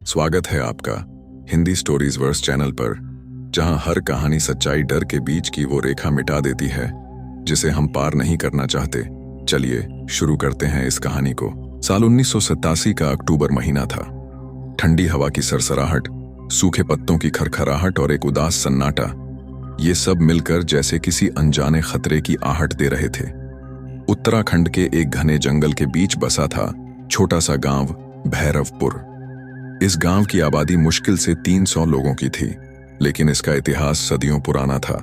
स्वागत है आपका हिंदी स्टोरीज वर्स चैनल पर, जहां हर कहानी सच्चाई डर के बीच की वो रेखा मिटा देती है जिसे हम पार नहीं करना चाहते। चलिए शुरू करते हैं इस कहानी को। साल 1987 का अक्टूबर महीना था। ठंडी हवा की सरसराहट, सूखे पत्तों की खरखराहट और एक उदास सन्नाटा, ये सब मिलकर जैसे किसी अनजाने खतरे की आहट दे रहे थे। उत्तराखंड के एक घने जंगल के बीच बसा था छोटा सा गांव भैरवपुर। इस गांव की आबादी मुश्किल से 300 लोगों की थी, लेकिन इसका इतिहास सदियों पुराना था।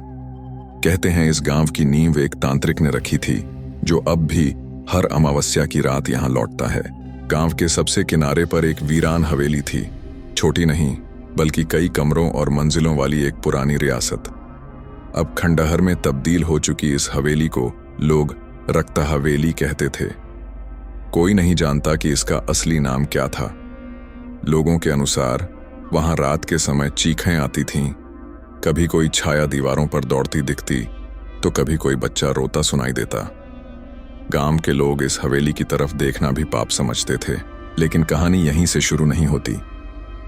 कहते हैं इस गांव की नींव एक तांत्रिक ने रखी थी, जो अब भी हर अमावस्या की रात यहां लौटता है। गांव के सबसे किनारे पर एक वीरान हवेली थी। छोटी नहीं, बल्कि कई कमरों और मंजिलों वाली एक पुरानी रियासत। अब खंडहर में तब्दील हो चुकी इस हवेली को लोग रक्ता हवेली कहते थे। कोई नहीं जानता कि इसका असली नाम क्या था। लोगों के अनुसार वहां रात के समय चीखें आती थीं, कभी कोई छाया दीवारों पर दौड़ती दिखती, तो कभी कोई बच्चा रोता सुनाई देता। गांव के लोग इस हवेली की तरफ देखना भी पाप समझते थे। लेकिन कहानी यहीं से शुरू नहीं होती।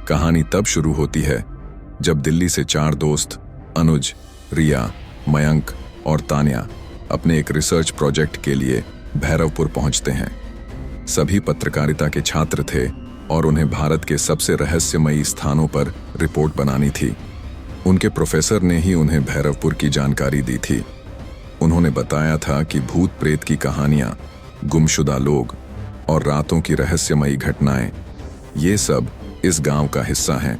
कहानी तब शुरू होती है जब दिल्ली से 4 दोस्त अनुज, रिया, मयंक और तान्या अपने एक रिसर्च प्रोजेक्ट के लिए भैरवपुर पहुंचते हैं। सभी पत्रकारिता के छात्र थे और उन्हें भारत के सबसे रहस्यमयी स्थानों पर रिपोर्ट बनानी थी। उनके प्रोफेसर ने ही उन्हें भैरवपुर की जानकारी दी थी। उन्होंने बताया था कि भूत प्रेत की कहानियां, गुमशुदा लोग और रातों की रहस्यमयी घटनाएं, ये सब इस गांव का हिस्सा हैं।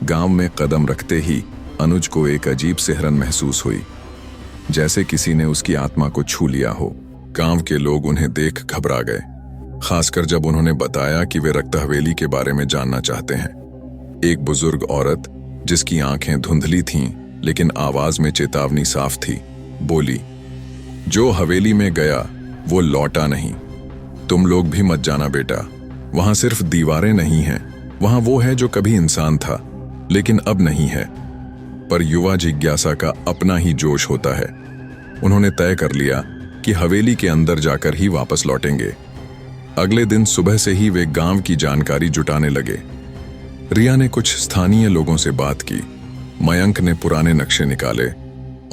गांव में कदम रखते ही अनुज को एक अजीब सिहरन महसूस हुई, जैसे किसी ने उसकी आत्मा को छू लिया हो। गांव के लोग उन्हें देख घबरा गए, खासकर जब उन्होंने बताया कि वे रक्त हवेली के बारे में जानना चाहते हैं। एक बुजुर्ग औरत, जिसकी आंखें धुंधली थीं लेकिन आवाज में चेतावनी साफ थी, बोली, जो हवेली में गया वो लौटा नहीं। तुम लोग भी मत जाना बेटा। वहां सिर्फ दीवारें नहीं हैं, वहां वो है जो कभी इंसान था लेकिन अब नहीं है। पर युवा जिज्ञासा का अपना ही जोश होता है। उन्होंने तय कर लिया कि हवेली के अंदर जाकर ही वापस लौटेंगे। अगले दिन सुबह से ही वे गांव की जानकारी जुटाने लगे। रिया ने कुछ स्थानीय लोगों से बात की, मयंक ने पुराने नक्शे निकाले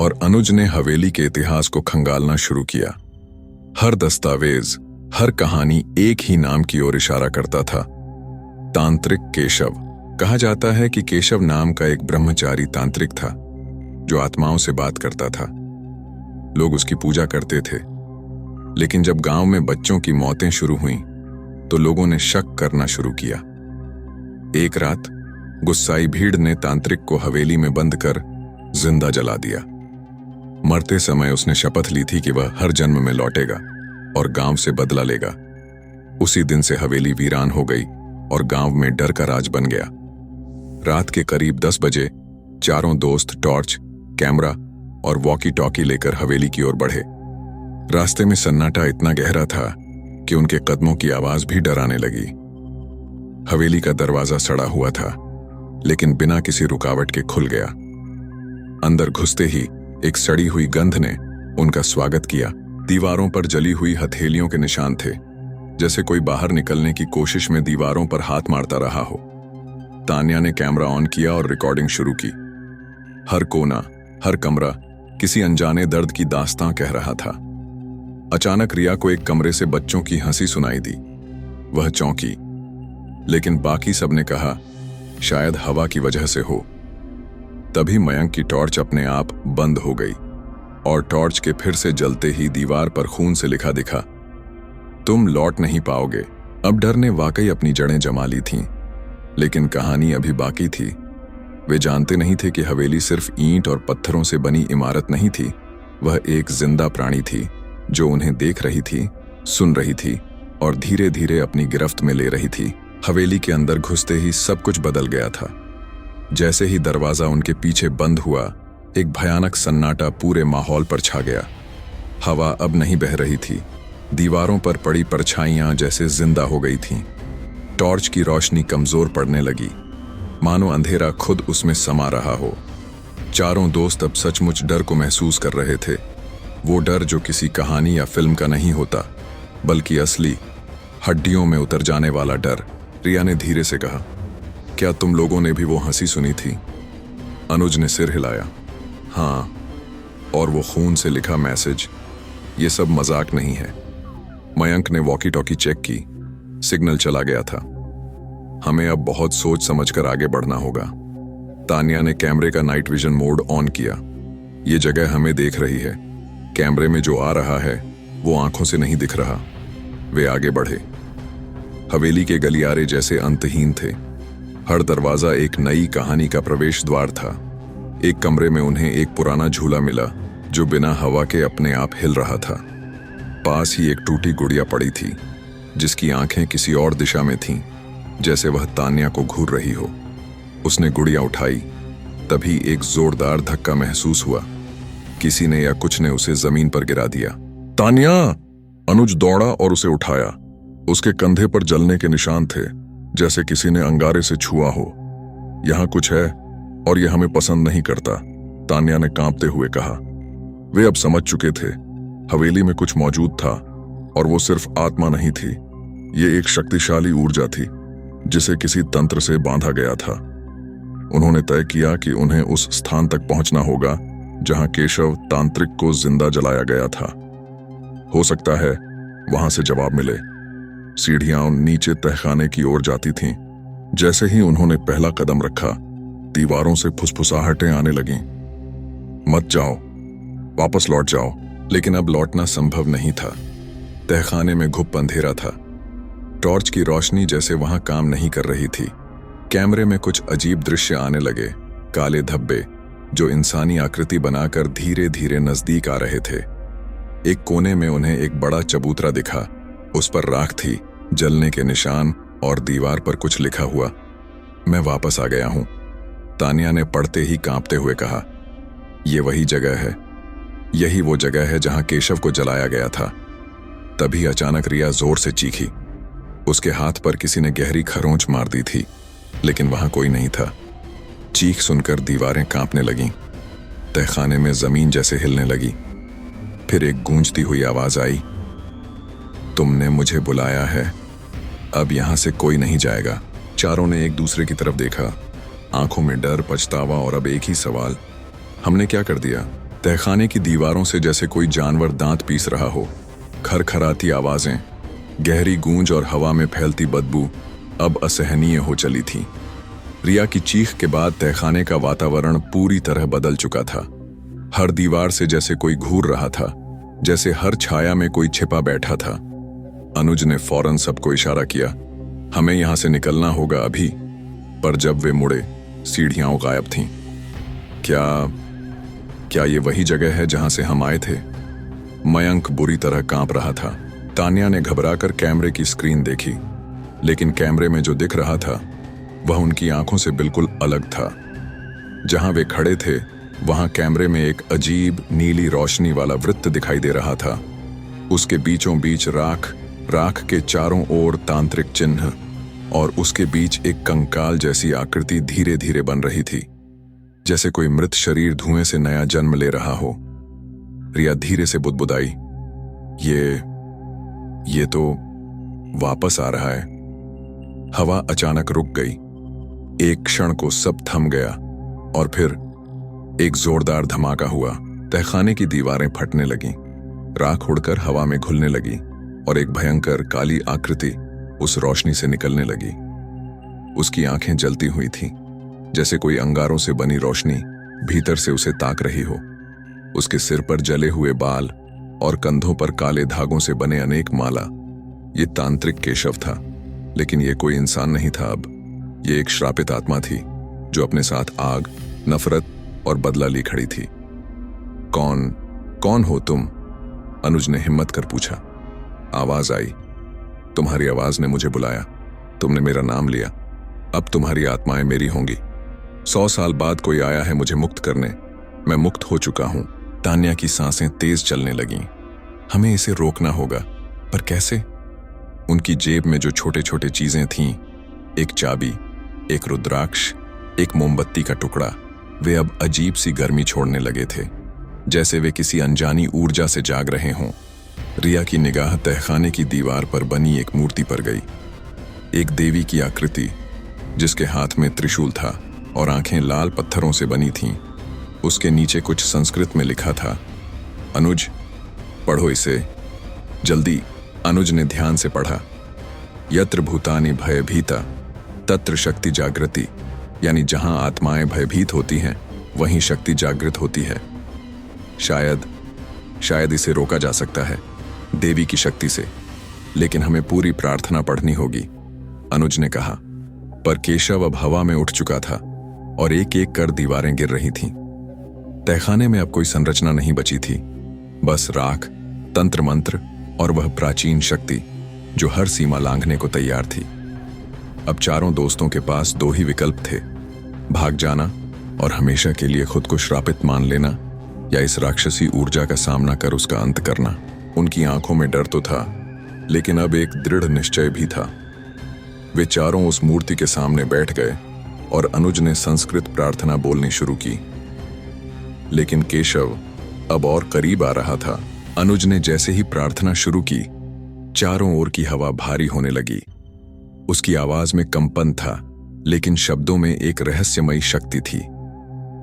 और अनुज ने हवेली के इतिहास को खंगालना शुरू किया। हर दस्तावेज, हर कहानी एक ही नाम की ओर इशारा करता था, तांत्रिक केशव। कहा जाता है कि केशव नाम का एक ब्रह्मचारी तांत्रिक था जो आत्माओं से बात करता था। लोग उसकी पूजा करते थे। लेकिन जब गांव में बच्चों की मौतें शुरू हुईं, तो लोगों ने शक करना शुरू किया। एक रात गुस्साई भीड़ ने तांत्रिक को हवेली में बंद कर जिंदा जला दिया। मरते समय उसने शपथ ली थी कि वह हर जन्म में लौटेगा और गांव से बदला लेगा। उसी दिन से हवेली वीरान हो गई और गांव में डर का राज बन गया। रात के करीब 10 बजे चारों दोस्त टॉर्च, कैमरा और वॉकी टॉकी लेकर हवेली की ओर बढ़े। रास्ते में सन्नाटा इतना गहरा था कि उनके कदमों की आवाज भी डराने लगी। हवेली का दरवाजा सड़ा हुआ था, लेकिन बिना किसी रुकावट के खुल गया। अंदर घुसते ही एक सड़ी हुई गंध ने उनका स्वागत किया। दीवारों पर जली हुई हथेलियों के निशान थे, जैसे कोई बाहर निकलने की कोशिश में दीवारों पर हाथ मारता रहा हो। तान्या ने कैमरा ऑन किया और रिकॉर्डिंग शुरू की। हर कोना, हर कमरा किसी अनजाने दर्द की दास्तां कह रहा था। अचानक रिया को एक कमरे से बच्चों की हंसी सुनाई दी। वह चौंकी, लेकिन बाकी सबने कहा शायद हवा की वजह से हो। तभी मयंक की टॉर्च अपने आप बंद हो गई और टॉर्च के फिर से जलते ही दीवार पर खून से लिखा दिखा, तुम लौट नहीं पाओगे। अब डर ने वाकई अपनी जड़ें जमा ली थीं, लेकिन कहानी अभी बाकी थी। वे जानते नहीं थे कि हवेली सिर्फ ईंट और पत्थरों से बनी इमारत नहीं थी, वह एक जिंदा प्राणी थी जो उन्हें देख रही थी, सुन रही थी और धीरे धीरे अपनी गिरफ्त में ले रही थी। हवेली के अंदर घुसते ही सब कुछ बदल गया था। जैसे ही दरवाजा उनके पीछे बंद हुआ, एक भयानक सन्नाटा पूरे माहौल पर छा गया। हवा अब नहीं बह रही थी। दीवारों पर पड़ी परछाइयां जैसे जिंदा हो गई थीं। टॉर्च की रोशनी कमजोर पड़ने लगी, मानो अंधेरा खुद उसमें समा रहा हो। चारों दोस्त अब सचमुच डर को महसूस कर रहे थे। वो डर जो किसी कहानी या फिल्म का नहीं होता, बल्कि असली, हड्डियों में उतर जाने वाला डर। रिया ने धीरे से कहा, क्या तुम लोगों ने भी वो हंसी सुनी थी? अनुज ने सिर हिलाया। हाँ, और वो खून से लिखा मैसेज, ये सब मजाक नहीं है। मयंक ने वॉकी टॉकी चेक की, सिग्नल चला गया था। हमें अब बहुत सोच समझकर आगे बढ़ना होगा। तानिया ने कैमरे का नाइट विजन मोड ऑन किया। ये जगह हमें देख रही है। कैमरे में जो आ रहा है वो आंखों से नहीं दिख रहा। वे आगे बढ़े। हवेली के गलियारे जैसे अंतहीन थे। हर दरवाजा एक नई कहानी का प्रवेश द्वार था। एक कमरे में उन्हें एक पुराना झूला मिला जो बिना हवा के अपने आप हिल रहा था। पास ही एक टूटी गुड़िया पड़ी थी जिसकी आंखें किसी और दिशा में थीं, जैसे वह तान्या को घूर रही हो। उसने गुड़िया उठाई, तभी एक जोरदार धक्का महसूस हुआ। किसी ने या कुछ ने उसे जमीन पर गिरा दिया। तान्या! अनुज दौड़ा और उसे उठाया। उसके कंधे पर जलने के निशान थे, जैसे किसी ने अंगारे से छुआ हो। यहां कुछ है और यह हमें पसंद नहीं करता, तान्या ने कांपते हुए कहा। वे अब समझ चुके थे, हवेली में कुछ मौजूद था और वो सिर्फ आत्मा नहीं थी। ये एक शक्तिशाली ऊर्जा थी जिसे किसी तंत्र से बांधा गया था। उन्होंने तय किया कि उन्हें उस स्थान तक पहुंचना होगा जहां केशव तांत्रिक को जिंदा जलाया गया था। हो सकता है वहां से जवाब मिले। सीढ़ियां नीचे तहखाने की ओर जाती थीं। जैसे ही उन्होंने पहला कदम रखा, दीवारों से फुसफुसाहटें आने लगीं। मत जाओ, वापस लौट जाओ। लेकिन अब लौटना संभव नहीं था। तहखाने में घुप अंधेरा था। टॉर्च की रोशनी जैसे वहां काम नहीं कर रही थी। कैमरे में कुछ अजीब दृश्य आने लगे। काले धब्बे जो इंसानी आकृति बनाकर धीरे धीरे नजदीक आ रहे थे। एक कोने में उन्हें एक बड़ा चबूतरा दिखा। उस पर राख थी, जलने के निशान और दीवार पर कुछ लिखा हुआ। मैं वापस आ गया हूं, तानिया ने पढ़ते ही कांपते हुए कहा। यह वही जगह है, यही वो जगह है जहां केशव को जलाया गया था। तभी अचानक रिया जोर से चीखी। उसके हाथ पर किसी ने गहरी खरोंच मार दी थी, लेकिन वहां कोई नहीं था। चीख सुनकर दीवारें कांपने लगीं। तहखाने में जमीन जैसे हिलने लगी। फिर एक गूंजती हुई आवाज आई, तुमने मुझे बुलाया है, अब यहां से कोई नहीं जाएगा। चारों ने एक दूसरे की तरफ देखा, आंखों में डर, पछतावा और अब एक ही सवाल, हमने क्या कर दिया? तहखाने की दीवारों से जैसे कोई जानवर दांत पीस रहा हो। खरखराती आवाजें, गहरी गूंज और हवा में फैलती बदबू अब असहनीय हो चली थी। रिया की चीख के बाद तहखाने का वातावरण पूरी तरह बदल चुका था। हर दीवार से जैसे कोई घूर रहा था, जैसे हर छाया में कोई छिपा बैठा था। अनुज ने फौरन सबको इशारा किया, हमें यहां से निकलना होगा अभी। पर जब वे मुड़े, सीढ़ियां गायब थीं। क्या ये वही जगह है जहां से हम आए थे? मयंक बुरी तरह कांप रहा था। तान्या ने घबराकर कैमरे की स्क्रीन देखी, लेकिन कैमरे में जो दिख रहा था वह उनकी आंखों से बिल्कुल अलग था। जहां वे खड़े थे वहां कैमरे में एक अजीब नीली रोशनी वाला वृत्त दिखाई दे रहा था। उसके बीचों बीच राख के चारों ओर तांत्रिक चिन्ह और उसके बीच एक कंकाल जैसी आकृति धीरे धीरे बन रही थी, जैसे कोई मृत शरीर धुएं से नया जन्म ले रहा हो। रिया धीरे से बुदबुदाई, ये तो वापस आ रहा है। हवा अचानक रुक गई। एक क्षण को सब थम गया और फिर एक जोरदार धमाका हुआ। तहखाने की दीवारें फटने लगीं, राख उड़कर हवा में घुलने लगी और एक भयंकर काली आकृति उस रोशनी से निकलने लगी। उसकी आंखें जलती हुई थीं, जैसे कोई अंगारों से बनी रोशनी भीतर से उसे ताक रही हो। उसके सिर पर जले हुए बाल और कंधों पर काले धागों से बने अनेक माला। ये तांत्रिक केशव था, लेकिन ये कोई इंसान नहीं था। अब ये एक श्रापित आत्मा थी जो अपने साथ आग, नफरत और बदला ली खड़ी थी। कौन हो तुम? अनुज ने हिम्मत कर पूछा। आवाज आई, तुम्हारी आवाज ने मुझे बुलाया, तुमने मेरा नाम लिया, अब तुम्हारी आत्माएं मेरी होंगी। 100 साल बाद कोई आया है मुझे मुक्त करने, मैं मुक्त हो चुका हूं। तान्या की सांसें तेज चलने लगीं। हमें इसे रोकना होगा, पर कैसे? उनकी जेब में जो छोटे छोटे चीजें थीं, एक चाबी, एक रुद्राक्ष, एक मोमबत्ती का टुकड़ा, वे अब अजीब सी गर्मी छोड़ने लगे थे, जैसे वे किसी अनजानी ऊर्जा से जाग रहे हों। रिया की निगाह तहखाने की दीवार पर बनी एक मूर्ति पर गई। एक देवी की आकृति जिसके हाथ में त्रिशूल था और आंखें लाल पत्थरों से बनी थीं। उसके नीचे कुछ संस्कृत में लिखा था, अनुज पढ़ो इसे जल्दी। अनुज ने ध्यान से पढ़ा, यत्र भूतानि भयभीता तत्र शक्ति जागृति, यानी जहां आत्माएं भयभीत होती हैं वहीं शक्ति जागृत होती है। शायद इसे रोका जा सकता है देवी की शक्ति से, लेकिन हमें पूरी प्रार्थना पढ़नी होगी, अनुज ने कहा। पर केशव अब हवा में उठ चुका था और एक एक कर दीवारें गिर रही थीं। तहखाने में अब कोई संरचना नहीं बची थी, बस राख, तंत्र मंत्र और वह प्राचीन शक्ति जो हर सीमा लांघने को तैयार थी। अब चारों दोस्तों के पास दो ही विकल्प थे, भाग जाना और हमेशा के लिए खुद को श्रापित मान लेना, या इस राक्षसी ऊर्जा का सामना कर उसका अंत करना। उनकी आंखों में डर तो था, लेकिन अब एक दृढ़ निश्चय भी था। वे चारों उस मूर्ति के सामने बैठ गए और अनुज ने संस्कृत प्रार्थना बोलनी शुरू की। लेकिन केशव अब और करीब आ रहा था। अनुज ने जैसे ही प्रार्थना शुरू की, चारों ओर की हवा भारी होने लगी। उसकी आवाज में कंपन था, लेकिन शब्दों में एक रहस्यमयी शक्ति थी।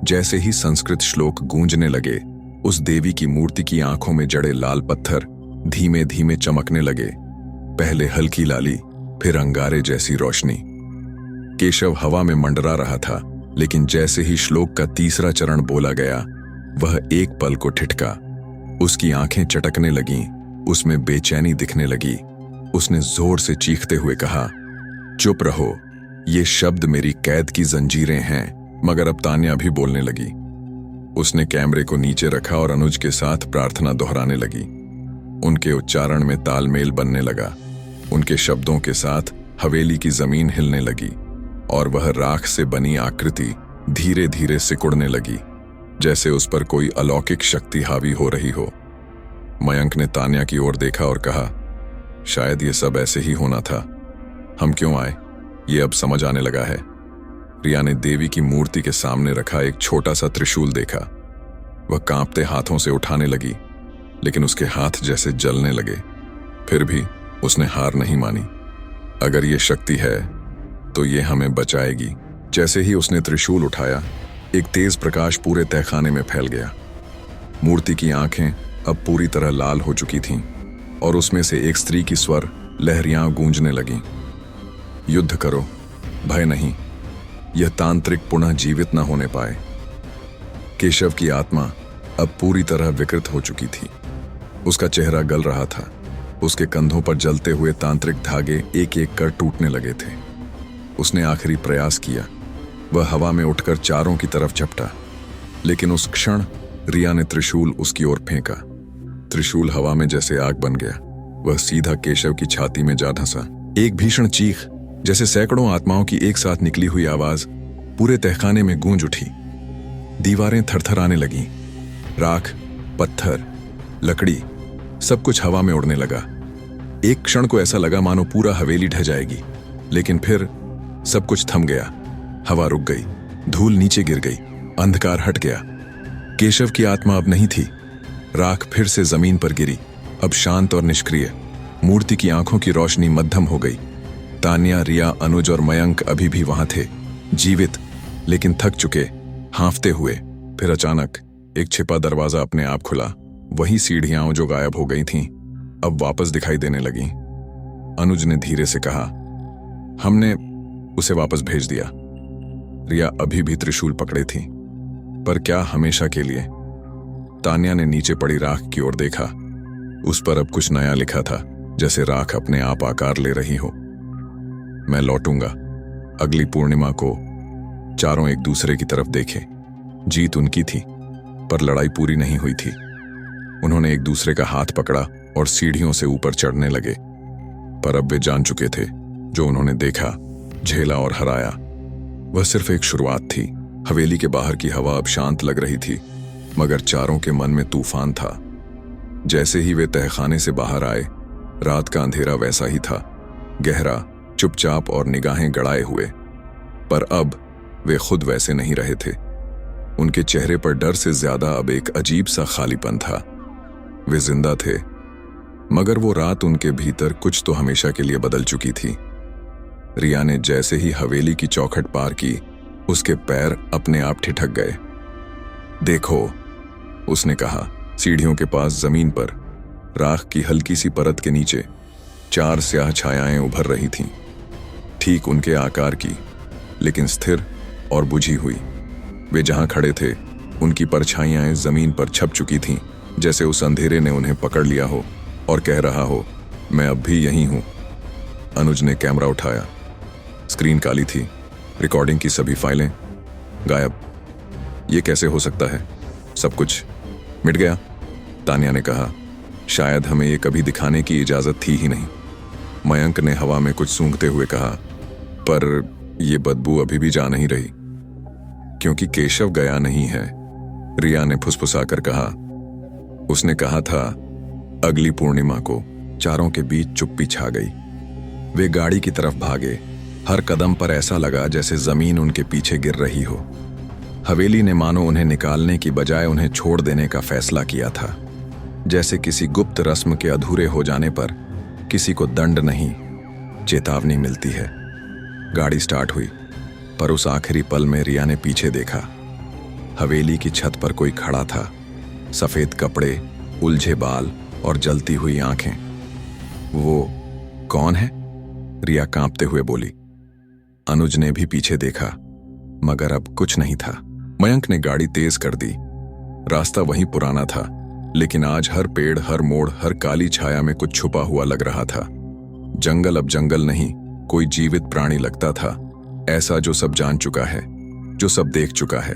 जैसे ही संस्कृत श्लोक गूंजने लगे, उस देवी की मूर्ति की आंखों में जड़े लाल पत्थर धीमे धीमे चमकने लगे, पहले हल्की लाली, फिर अंगारे जैसी रोशनी। केशव हवा में मंडरा रहा था, लेकिन जैसे ही श्लोक का तीसरा चरण बोला गया, वह एक पल को ठिठका। उसकी आंखें चटकने लगीं, उसमें बेचैनी दिखने लगी। उसने जोर से चीखते हुए कहा, चुप रहो, ये शब्द मेरी कैद की जंजीरें हैं। मगर अब तान्या भी बोलने लगी। उसने कैमरे को नीचे रखा और अनुज के साथ प्रार्थना दोहराने लगी। उनके उच्चारण में तालमेल बनने लगा। उनके शब्दों के साथ हवेली की जमीन हिलने लगी और वह राख से बनी आकृति धीरे धीरे सिकुड़ने लगी, जैसे उस पर कोई अलौकिक शक्ति हावी हो रही हो। मयंक ने तान्या की ओर देखा और कहा, शायद ये सब ऐसे ही होना था। हम क्यों आए, ये अब समझ आने लगा है। रिया ने देवी की मूर्ति के सामने रखा एक छोटा सा त्रिशूल देखा। वह कांपते हाथों से उठाने लगी, लेकिन उसके हाथ जैसे जलने लगे। फिर भी उसने हार नहीं मानी। अगर ये शक्ति है तो ये हमें बचाएगी। जैसे ही उसने त्रिशूल उठाया, एक तेज प्रकाश पूरे तहखाने में फैल गया। मूर्ति की आंखें अब पूरी तरह लाल हो चुकी थीं और उसमें से एक स्त्री की स्वर लहरियां गूंजने लगीं। युद्ध करो, भय नहीं, यह तांत्रिक पुनः जीवित न होने पाए। केशव की आत्मा अब पूरी तरह विकृत हो चुकी थी। उसका चेहरा गल रहा था। उसके कंधों पर जलते हुए तांत्रिक धागे एक एक कर टूटने लगे थे। उसने आखिरी प्रयास किया। वह हवा में उठकर चारों की तरफ झपटा, लेकिन उस क्षण रिया ने त्रिशूल उसकी ओर फेंका। त्रिशूल हवा में जैसे आग बन गया। वह सीधा केशव की छाती में जा धंसा। एक भीषण चीख, जैसे सैकड़ों आत्माओं की एक साथ निकली हुई आवाज, पूरे तहखाने में गूंज उठी। दीवारें थरथराने लगीं। राख, पत्थर, लकड़ी, सब कुछ हवा में उड़ने लगा। एक क्षण को ऐसा लगा मानो पूरा हवेली ढह जाएगी, लेकिन फिर सब कुछ थम गया। हवा रुक गई, धूल नीचे गिर गई, अंधकार हट गया। केशव की आत्मा अब नहीं थी। राख फिर से जमीन पर गिरी, अब शांत और निष्क्रिय। मूर्ति की आंखों की रोशनी मध्यम हो गई। तान्या, रिया, अनुज और मयंक अभी भी वहां थे, जीवित लेकिन थक चुके, हांफते हुए। फिर अचानक एक छिपा दरवाजा अपने आप खुला। वही सीढ़ियां जो गायब हो गई थीं, अब वापस दिखाई देने लगीं। अनुज ने धीरे से कहा, हमने उसे वापस भेज दिया। रिया अभी भी त्रिशूल पकड़े थी, पर क्या हमेशा के लिए? तान्या ने नीचे पड़ी राख की ओर देखा। उस पर अब कुछ नया लिखा था, जैसे राख अपने आप आकार ले रही हो। मैं लौटूंगा। अगली पूर्णिमा को चारों एक दूसरे की तरफ देखे। जीत उनकी थी, पर लड़ाई पूरी नहीं हुई थी। उन्होंने एक दूसरे का हाथ पकड़ा और सीढ़ियों से ऊपर चढ़ने लगे। पर अब वे जान चुके थे, जो उन्होंने देखा, झेला और हराया, वह सिर्फ एक शुरुआत थी। हवेली के बाहर की हवा अब शांत लग रही थी, मगर चारों के मन में तूफान था। जैसे ही वे तहखाने से बाहर आए, रात का अंधेरा वैसा ही था, गहरा, चुपचाप और निगाहें गड़ाए हुए। पर अब वे खुद वैसे नहीं रहे थे। उनके चेहरे पर डर से ज्यादा अब एक अजीब सा खालीपन था। वे जिंदा थे, मगर वो रात उनके भीतर कुछ तो हमेशा के लिए बदल चुकी थी। रिया ने जैसे ही हवेली की चौखट पार की, उसके पैर अपने आप ठिठक गए। देखो, उसने कहा। सीढ़ियों के पास जमीन पर राख की हल्की सी परत के नीचे 4 स्याह छायाएं उभर रही थीं, ठीक उनके आकार की, लेकिन स्थिर और बुझी हुई। वे जहां खड़े थे, उनकी परछाइयां जमीन पर छप चुकी थीं, जैसे उस अंधेरे ने उन्हें पकड़ लिया हो और कह रहा हो, मैं अब भी यहीं हूं। अनुज ने कैमरा उठाया। स्क्रीन काली थी, रिकॉर्डिंग की सभी फाइलें गायब। ये कैसे हो सकता है? सब कुछ मिट गया। तान्या ने कहा, शायद हमें ये कभी दिखाने की इजाजत थी ही नहीं। मयंक ने हवा में कुछ सूंघते हुए कहा, पर यह बदबू अभी भी जा नहीं रही। क्योंकि केशव गया नहीं है, रिया ने फुसफुसाकर कहा। उसने कहा था। अगली पूर्णिमा को चारों के बीच चुप्पी छा गई। वे गाड़ी की तरफ भागे। हर कदम पर ऐसा लगा जैसे जमीन उनके पीछे गिर रही हो। हवेली ने मानो उन्हें निकालने की बजाय उन्हें छोड़ देने का फैसला किया था। जैसे किसी गुप्त रस्म के अधूरे हो जाने पर किसी को दंड नहीं, चेतावनी मिलती है। गाड़ी स्टार्ट हुई, पर उस आखिरी पल में रिया ने पीछे देखा। हवेली की छत पर कोई खड़ा था, सफेद कपड़े, उलझे बाल और जलती हुई आंखें। वो कौन है? रिया कांपते हुए बोली। अनुज ने भी पीछे देखा, मगर अब कुछ नहीं था। मयंक ने गाड़ी तेज कर दी। रास्ता वहीं पुराना था, लेकिन आज हर पेड़, हर मोड़, हर काली छाया में कुछ छुपा हुआ लग रहा था। जंगल अब जंगल नहीं, कोई जीवित प्राणी लगता था, ऐसा जो सब जान चुका है, जो सब देख चुका है।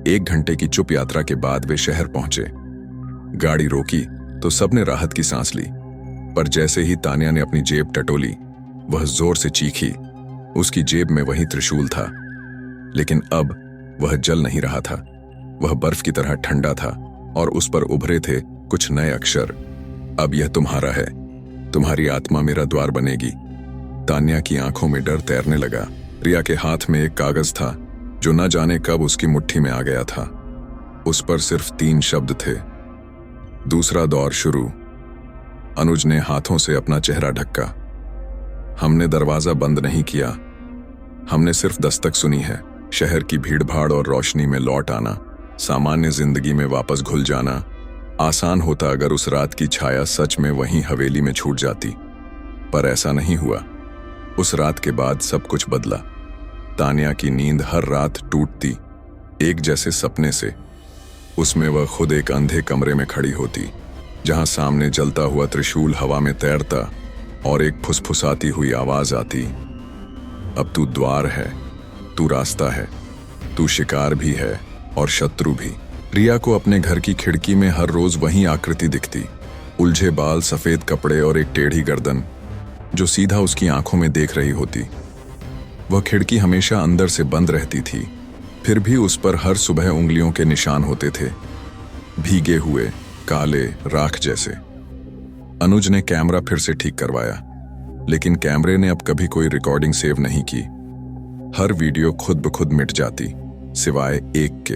1 घंटे की चुप यात्रा के बाद वे शहर पहुंचे। गाड़ी रोकी तो सबने राहत की सांस ली, पर जैसे ही तान्या ने अपनी जेब टटोली, वह जोर से चीखी। उसकी जेब में वही त्रिशूल था, लेकिन अब वह जल नहीं रहा था। वह बर्फ की तरह ठंडा था और उस पर उभरे थे कुछ नए अक्षर। अब यह तुम्हारा है, तुम्हारी आत्मा मेरा द्वार बनेगी। तान्या की आंखों में डर तैरने लगा। रिया के हाथ में एक कागज था जो न जाने कब उसकी मुट्ठी में आ गया था। उस पर सिर्फ 3 शब्द थे, दूसरा दौर शुरू। अनुज ने हाथों से अपना चेहरा ढका। हमने दरवाजा बंद नहीं किया, हमने सिर्फ दस्तक सुनी है। शहर की भीड़भाड़ और रोशनी में लौट आना, सामान्य जिंदगी में वापस घुल जाना। आसान होता अगर उस रात की छाया सच में वहीं हवेली में छूट जाती, पर ऐसा नहीं हुआ। उस रात के बाद सब कुछ बदला। तान्या की नींद हर रात टूटती, एक जैसे सपने से। उसमें वह खुद एक अंधे कमरे में खड़ी होती, जहां सामने जलता हुआ त्रिशूल हवा में तैरता और एक फुसफुसाती हुई आवाज आती, अब तू द्वार है, तू रास्ता है, तू शिकार भी है और शत्रु भी। रिया को अपने घर की खिड़की में हर रोज वही आकृति दिखती, उलझे बाल, सफेद कपड़े और एक टेढ़ी गर्दन जो सीधा उसकी आंखों में देख रही होती। वह खिड़की हमेशा अंदर से बंद रहती थी, फिर भी उस पर हर सुबह उंगलियों के निशान होते थे, भीगे हुए, काले, राख जैसे। अनुज ने कैमरा फिर से ठीक करवाया, लेकिन कैमरे ने अब कभी कोई रिकॉर्डिंग सेव नहीं की। हर वीडियो खुद ब खुद मिट जाती, सिवाय एक के।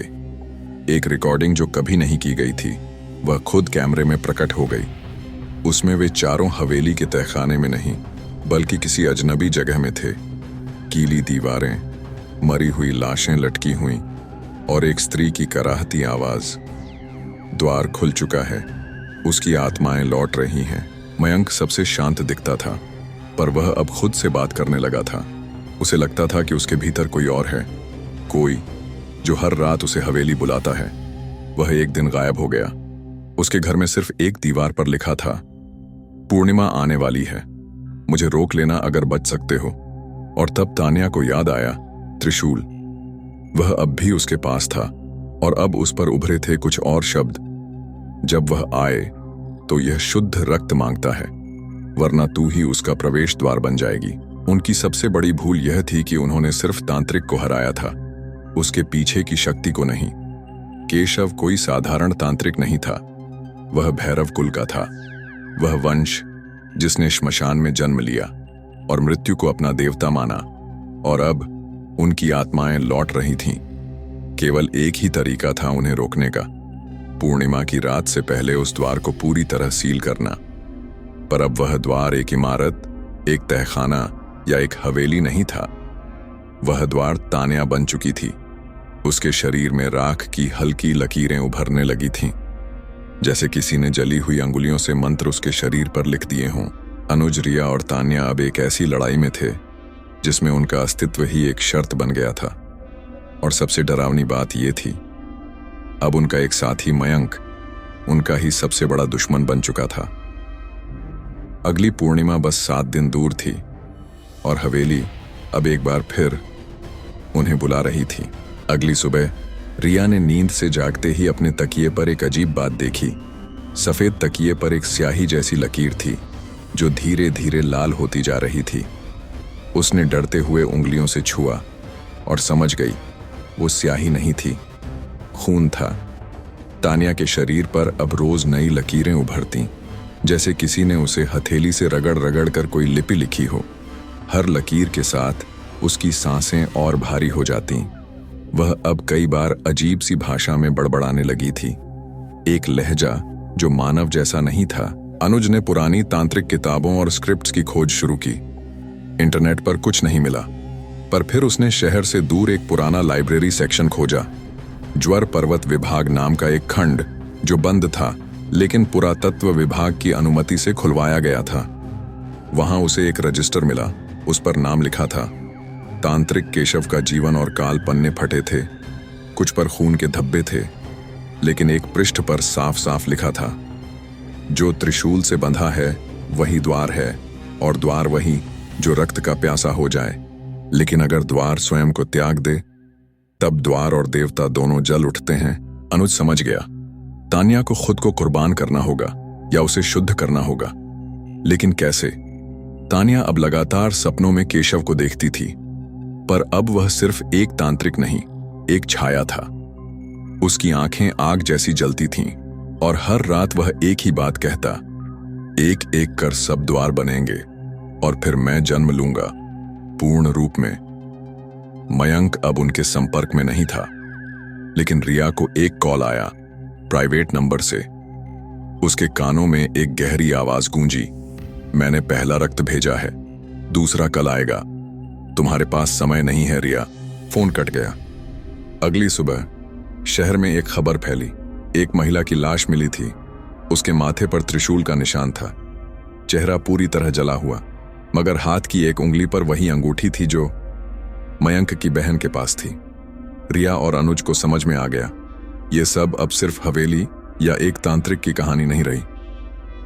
एक रिकॉर्डिंग जो कभी नहीं की गई थी, वह खुद कैमरे में प्रकट हो गई। उसमें वे चारों हवेली के तहखाने में नहीं, बल्कि किसी अजनबी जगह में थे। कीली दीवारें, मरी हुई लाशें लटकी हुई और एक स्त्री की कराहती आवाज। द्वार खुल चुका है, उसकी आत्माएं लौट रही हैं। मयंक सबसे शांत दिखता था, पर वह अब खुद से बात करने लगा था। उसे लगता था कि उसके भीतर कोई और है, कोई जो हर रात उसे हवेली बुलाता है। वह एक दिन गायब हो गया। उसके घर में सिर्फ एक दीवार पर लिखा था, पूर्णिमा आने वाली है, मुझे रोक लेना अगर बच सकते हो। और तब तान्या को याद आया, त्रिशूल। वह अब भी उसके पास था, और अब उस पर उभरे थे कुछ और शब्द। जब वह आए तो यह शुद्ध रक्त मांगता है, वरना तू ही उसका प्रवेश द्वार बन जाएगी। उनकी सबसे बड़ी भूल यह थी कि उन्होंने सिर्फ तांत्रिक को हराया था, उसके पीछे की शक्ति को नहीं। केशव कोई साधारण तांत्रिक नहीं था, वह भैरव कुल का था। वह वंश जिसने श्मशान में जन्म लिया और मृत्यु को अपना देवता माना, और अब उनकी आत्माएं लौट रही थीं। केवल एक ही तरीका था उन्हें रोकने का, पूर्णिमा की रात से पहले उस द्वार को पूरी तरह सील करना। पर अब वह द्वार एक इमारत, एक तहखाना या एक हवेली नहीं था। वह द्वार तान्या बन चुकी थी। उसके शरीर में राख की हल्की लकीरें उभरने लगी थीं, जैसे किसी ने जली हुई अंगुलियों से मंत्र उसके शरीर पर लिख दिए हों। अनुज, रिया और तान्या अब एक ऐसी लड़ाई में थे जिसमें उनका अस्तित्व ही एक शर्त बन गया था। और सबसे डरावनी बात यह थी, अब उनका एक साथी मयंक उनका ही सबसे बड़ा दुश्मन बन चुका था। अगली पूर्णिमा बस 7 दिन दूर थी और हवेली अब एक बार फिर उन्हें बुला रही थी। अगली सुबह रिया ने नींद से जागते ही अपने तकिए पर एक अजीब बात देखी। सफेद तकिए पर एक स्याही जैसी लकीर थी जो धीरे धीरे लाल होती जा रही थी। उसने डरते हुए उंगलियों से छुआ और समझ गई वो स्याही नहीं थी, खून था। तान्या के शरीर पर अब रोज नई लकीरें उभरतीं, जैसे किसी ने उसे हथेली से रगड़ रगड़ कर कोई लिपि लिखी हो। हर लकीर के साथ उसकी सांसें और भारी हो जातीं। वह अब कई बार अजीब सी भाषा में बड़बड़ाने लगी थी, एक लहजा जो मानव जैसा नहीं था। अनुज ने पुरानी तांत्रिक किताबों और स्क्रिप्ट्स की खोज शुरू की। इंटरनेट पर कुछ नहीं मिला, पर फिर उसने शहर से दूर एक पुराना लाइब्रेरी सेक्शन खोजा। ज्वर पर्वत विभाग नाम का एक खंड जो बंद था, लेकिन पुरातत्व विभाग की अनुमति से खुलवाया गया था। वहां उसे एक रजिस्टर मिला। उस पर नाम लिखा था तांत्रिक केशव का जीवन और काल। पन्ने फटे थे, कुछ पर खून के धब्बे थे, लेकिन एक पृष्ठ पर साफ साफ लिखा था, जो त्रिशूल से बंधा है वही द्वार है, और द्वार वही जो रक्त का प्यासा हो जाए। लेकिन अगर द्वार स्वयं को त्याग दे, तब द्वार और देवता दोनों जल उठते हैं। अनुज समझ गया, तान्या को खुद को कुर्बान करना होगा या उसे शुद्ध करना होगा। लेकिन कैसे? तान्या अब लगातार सपनों में केशव को देखती थी, पर अब वह सिर्फ एक तांत्रिक नहीं, एक छाया था। उसकी आंखें आग जैसी जलती थीं और हर रात वह एक ही बात कहता, एक एक कर सब द्वार बनेंगे और फिर मैं जन्म लूंगा पूर्ण रूप में। मयंक अब उनके संपर्क में नहीं था, लेकिन रिया को एक कॉल आया प्राइवेट नंबर से। उसके कानों में एक गहरी आवाज गूंजी, मैंने पहला रक्त भेजा है, दूसरा कल आएगा, तुम्हारे पास समय नहीं है रिया। फोन कट गया। अगली सुबह शहर में एक खबर फैली, एक महिला की लाश मिली थी। उसके माथे पर त्रिशूल का निशान था, चेहरा पूरी तरह जला हुआ, मगर हाथ की एक उंगली पर वही अंगूठी थी जो मयंक की बहन के पास थी। रिया और अनुज को समझ में आ गया, ये सब अब सिर्फ हवेली या एक तांत्रिक की कहानी नहीं रही।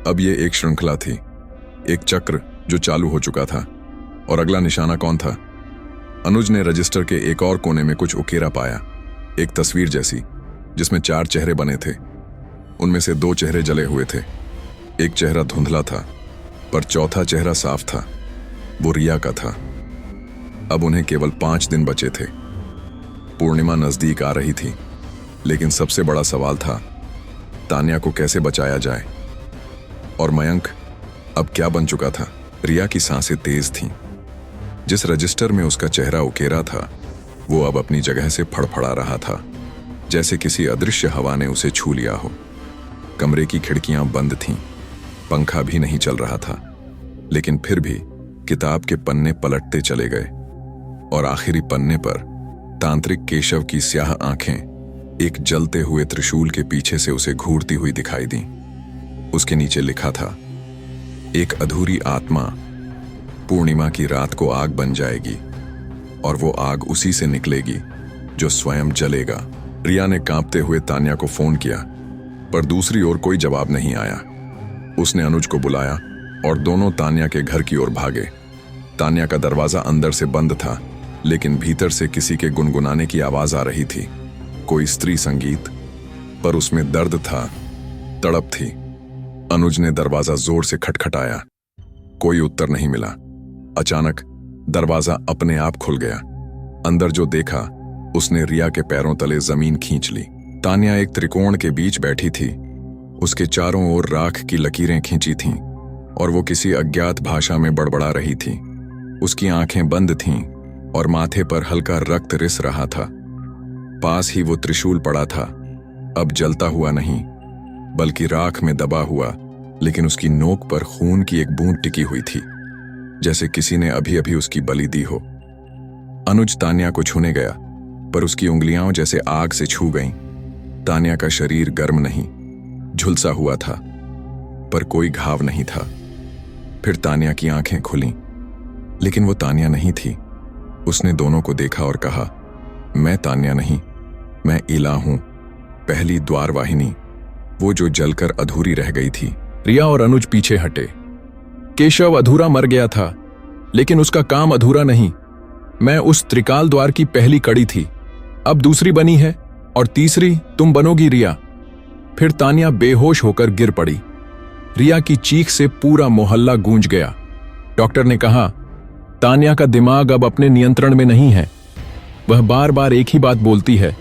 अब ये एक श्रृंखला थी, एक चक्र जो चालू हो चुका था। और अगला निशाना कौन था? अनुज ने रजिस्टर के एक और कोने में कुछ उकेरा पाया, एक तस्वीर जैसी जिसमें 4 चेहरे बने थे। उनमें से 2 चेहरे जले हुए थे, एक चेहरा धुंधला था, पर चौथा चेहरा साफ था। वो रिया का था। अब उन्हें केवल 5 दिन बचे थे। पूर्णिमा नजदीक आ रही थी, लेकिन सबसे बड़ा सवाल था तान्या को कैसे बचाया जाए। और मयंक अब क्या बन चुका था? रिया की सांसें तेज थीं। जिस रजिस्टर में उसका चेहरा उकेरा था, वो अब अपनी जगह से फड़फड़ा रहा था, जैसे किसी अदृश्य हवा ने उसे छू लिया हो। कमरे की खिड़कियां बंद थीं, पंखा भी नहीं चल रहा था, लेकिन फिर भी किताब के पन्ने पलटते चले गए और आखिरी पन्ने पर तांत्रिक केशव की स्याह आंखें एक जलते हुए त्रिशूल के पीछे से उसे घूरती हुई दिखाई दी। उसके नीचे लिखा था, एक अधूरी आत्मा पूर्णिमा की रात को आग बन जाएगी और वो आग उसी से निकलेगी जो स्वयं जलेगा। रिया ने कांपते हुए तान्या को फोन किया, पर दूसरी ओर कोई जवाब नहीं आया। उसने अनुज को बुलाया और दोनों तान्या के घर की ओर भागे। तान्या का दरवाजा अंदर से बंद था, लेकिन भीतर से किसी के गुनगुनाने की आवाज आ रही थी, कोई स्त्री संगीत, पर उसमें दर्द था, तड़प थी। अनुज ने दरवाजा जोर से खटखटाया, कोई उत्तर नहीं मिला। अचानक दरवाजा अपने आप खुल गया। अंदर जो देखा, उसने रिया के पैरों तले जमीन खींच ली। तान्या एक त्रिकोण के बीच बैठी थी, उसके चारों ओर राख की लकीरें खींची थीं और वो किसी अज्ञात भाषा में बड़बड़ा रही थी। उसकी आंखें बंद थीं और माथे पर हल्का रक्त रिस रहा था। पास ही वो त्रिशूल पड़ा था, अब जलता हुआ नहीं, बल्कि राख में दबा हुआ, लेकिन उसकी नोक पर खून की एक बूंद टिकी हुई थी। जैसे किसी ने अभी अभी उसकी बलि दी हो। अनुज तान्या को छूने गया, पर उसकी उंगलियां जैसे आग से छू गईं। तान्या का शरीर गर्म नहीं, झुलसा हुआ था, पर कोई घाव नहीं था। फिर तान्या की आंखें खुलीं, लेकिन वो तान्या नहीं थी। उसने दोनों को देखा और कहा, मैं तान्या नहीं, मैं इला हूं, पहली द्वारवाहिनी, वो जो जलकर अधूरी रह गई थी। रिया और अनुज पीछे हटे। केशव अधूरा मर गया था, लेकिन उसका काम अधूरा नहीं। मैं उस त्रिकाल द्वार की पहली कड़ी थी, अब दूसरी बनी है, और तीसरी तुम बनोगी रिया। फिर तान्या बेहोश होकर गिर पड़ी। रिया की चीख से पूरा मोहल्ला गूंज गया। डॉक्टर ने कहा, तान्या का दिमाग अब अपने नियंत्रण में नहीं है। वह बार बार एक ही बात बोलती है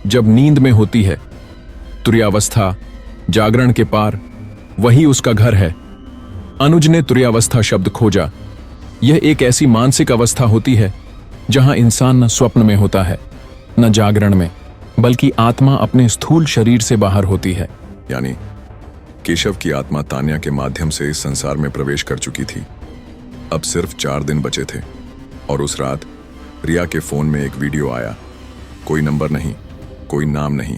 जब नींद में होती है। तुर्यावस्था, जागरण के पार, वही उसका घर है। अनुज ने तुर्यावस्था शब्द खोजा। यह एक ऐसी मानसिक अवस्था होती है जहां इंसान न स्वप्न में होता है, न जागरण में, बल्कि आत्मा अपने स्थूल शरीर से बाहर होती है। यानी केशव की आत्मा तान्या के माध्यम से इस संसार में प्रवेश कर चुकी थी। अब सिर्फ 4 दिन बचे थे, और उस रात रिया के फोन में एक वीडियो आया। कोई नंबर नहीं, कोई नाम नहीं।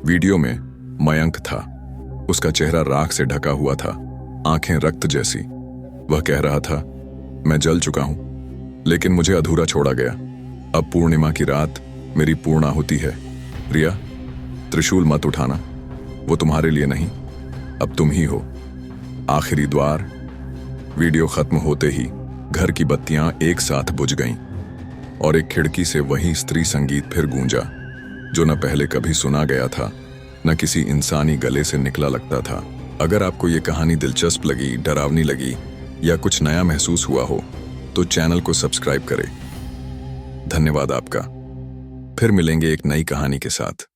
वीडियो में मयंक था। उसका चेहरा राख से ढका हुआ था, आंखें रक्त जैसी। वह कह रहा था, मैं जल चुका हूं, लेकिन मुझे अधूरा छोड़ा गया। अब पूर्णिमा की रात मेरी पूर्णाहुति है। रिया, त्रिशूल मत उठाना, वो तुम्हारे लिए नहीं, अब तुम ही हो। आखिरी द्वार। वीडियो खत्म होते ही घर की बत्तियां एक साथ बुझ गईं, और एक खिड़की से वही स्त्री संगीत फिर गूंजा, जो न पहले कभी सुना गया था, न किसी इंसानी गले से निकला लगता था। अगर आपको ये कहानी दिलचस्प लगी, डरावनी लगी, या कुछ नया महसूस हुआ हो, तो चैनल को सब्सक्राइब करें। धन्यवाद आपका। फिर मिलेंगे एक नई कहानी के साथ।